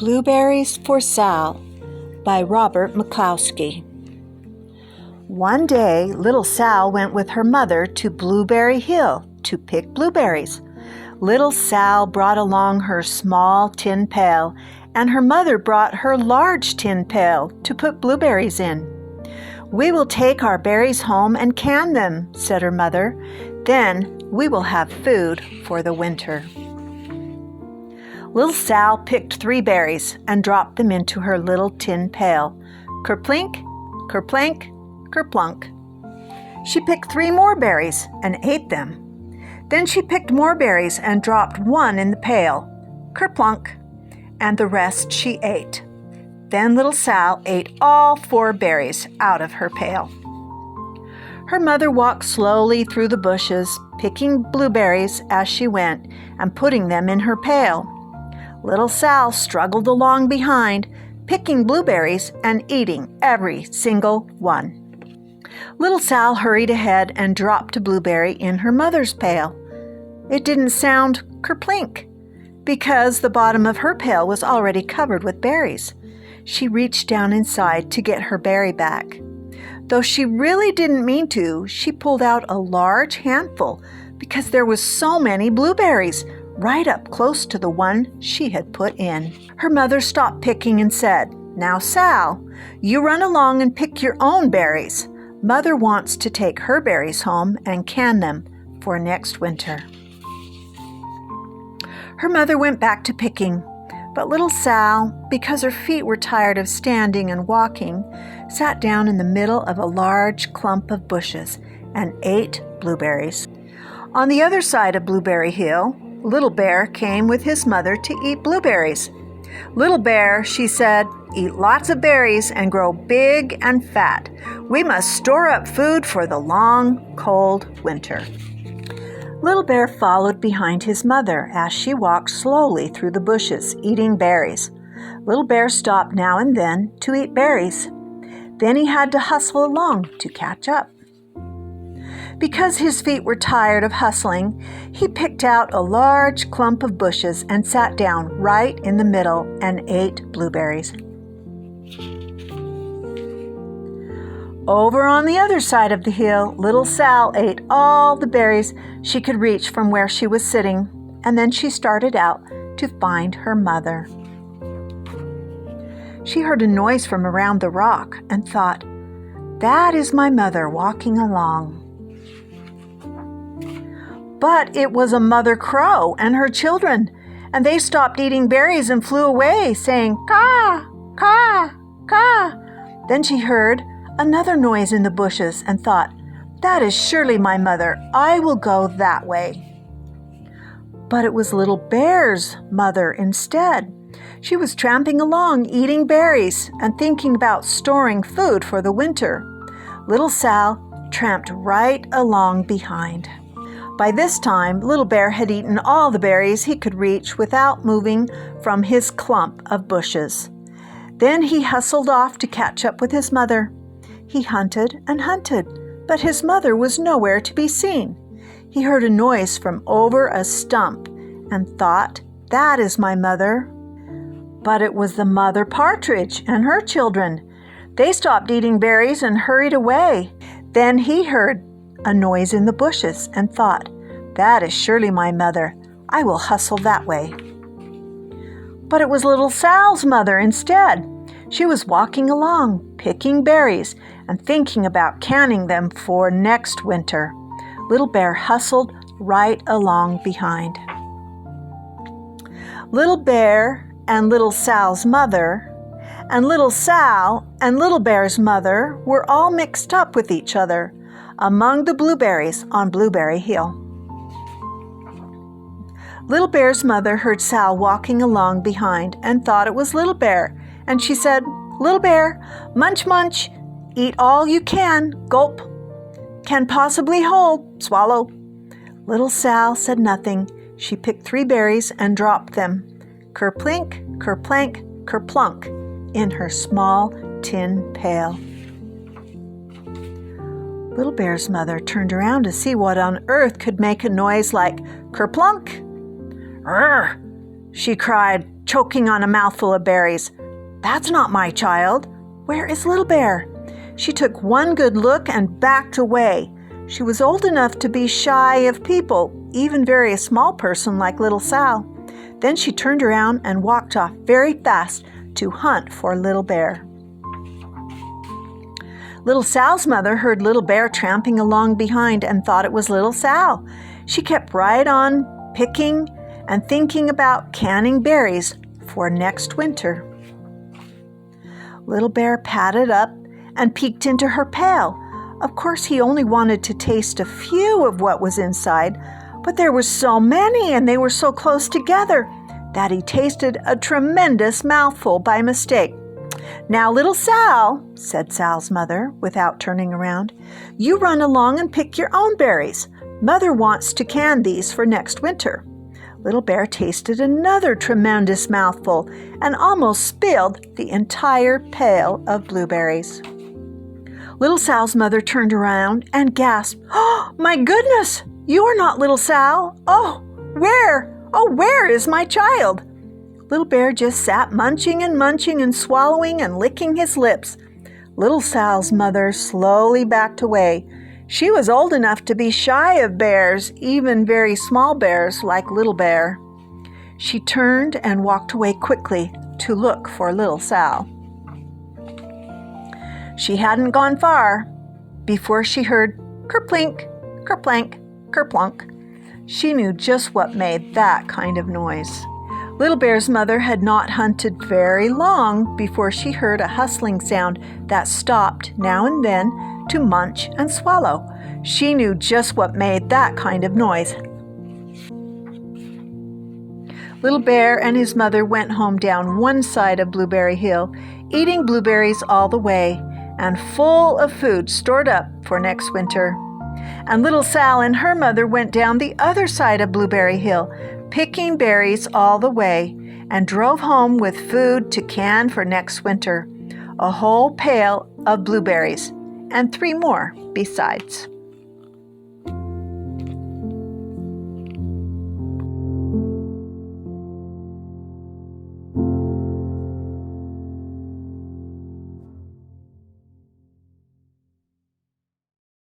Blueberries for Sal by Robert McCloskey. One day, little Sal went with her mother to Blueberry Hill to pick blueberries. Little Sal brought along her small tin pail, and her mother brought her large tin pail to put blueberries in. "We will take our berries home and can them," said her mother. "Then we will have food for the winter." Little Sal picked 3 berries and dropped them into her little tin pail. Kerplink, kerplank, kerplunk. She picked 3 more berries and ate them. Then she picked more berries and dropped 1 in the pail. Kerplunk, and the rest she ate. Then little Sal ate all 4 berries out of her pail. Her mother walked slowly through the bushes, picking blueberries as she went and putting them in her pail. Little Sal struggled along behind, picking blueberries and eating every single one. Little Sal hurried ahead and dropped a blueberry in her mother's pail. It didn't sound kerplink, because the bottom of her pail was already covered with berries. She reached down inside to get her berry back. Though she really didn't mean to, she pulled out a large handful because there was so many blueberries right up close to the one she had put in. Her mother stopped picking and said, "Now, Sal, you run along and pick your own berries. Mother wants to take her berries home and can them for next winter." Her mother went back to picking, but little Sal, because her feet were tired of standing and walking, sat down in the middle of a large clump of bushes and ate blueberries. On the other side of Blueberry Hill, Little Bear came with his mother to eat blueberries. "Little Bear," she said, "eat lots of berries and grow big and fat. We must store up food for the long, cold winter." Little Bear followed behind his mother as she walked slowly through the bushes, eating berries. Little Bear stopped now and then to eat berries. Then he had to hustle along to catch up. Because his feet were tired of hustling, he picked out a large clump of bushes and sat down right in the middle and ate blueberries. Over on the other side of the hill, little Sal ate all the berries she could reach from where she was sitting, and then she started out to find her mother. She heard a noise from around the rock and thought, "That is my mother walking along." But it was a mother crow and her children, and they stopped eating berries and flew away, saying, "Caw, caw, caw." Then she heard another noise in the bushes and thought, "That is surely my mother. I will go that way." But it was Little Bear's mother instead. She was tramping along, eating berries and thinking about storing food for the winter. Little Sal tramped right along behind. By this time, Little Bear had eaten all the berries he could reach without moving from his clump of bushes. Then he hustled off to catch up with his mother. He hunted and hunted, but his mother was nowhere to be seen. He heard a noise from over a stump and thought, "That is my mother." But it was the mother partridge and her children. They stopped eating berries and hurried away. Then he heard a noise in the bushes and thought, "That is surely my mother. I will hustle that way." But it was little Sal's mother instead. She was walking along, picking berries and thinking about canning them for next winter. Little Bear hustled right along behind. Little Bear and little Sal's mother, and little Sal and Little Bear's mother were all mixed up with each other among the blueberries on Blueberry Hill. Little Bear's mother heard Sal walking along behind and thought it was Little Bear, and she said, "Little Bear, munch, munch, eat all you can, gulp, can possibly hold, swallow." Little Sal said nothing. She picked 3 berries and dropped them, kerplink, kerplank, kerplunk, in her small tin pail. Little Bear's mother turned around to see what on earth could make a noise like kerplunk. "Rrr!" she cried. choking on a mouthful of berries. "That's not my child. Where is Little Bear?" She took one good look and backed away. She was old enough to be shy of people, even very a small person like Little Sal. Then she turned around and walked off very fast to hunt for Little Bear. Little Sal's mother heard Little Bear tramping along behind and thought it was Little Sal. She kept right on picking and thinking about canning berries for next winter. Little Bear padded up and peeked into her pail. Of course, he only wanted to taste a few of what was inside, but there were so many and they were so close together that he tasted a tremendous mouthful by mistake. "Now, Little Sal," said Sal's mother, without turning around, "you run along and pick your own berries. Mother wants to can these for next winter." Little Bear tasted another tremendous mouthful and almost spilled the entire pail of blueberries. Little Sal's mother turned around and gasped, "Oh, my goodness! You are not Little Sal! Where is my child?" Little Bear just sat munching and swallowing and licking his lips. Little Sal's mother slowly backed away. She was old enough to be shy of bears, even very small bears like Little Bear. She turned and walked away quickly to look for Little Sal. She hadn't gone far before she heard kerplink, kerplank, kerplunk. She knew just what made that kind of noise. Little Bear's mother had not hunted very long before she heard a hustling sound that stopped now and then to munch and swallow. She knew just what made that kind of noise. Little Bear and his mother went home down one side of Blueberry Hill, eating blueberries all the way, and full of food stored up for next winter. And Little Sal and her mother went down the other side of Blueberry Hill, picking berries all the way, and drove home with food to can for next winter, a whole pail of blueberries, and 3 more besides.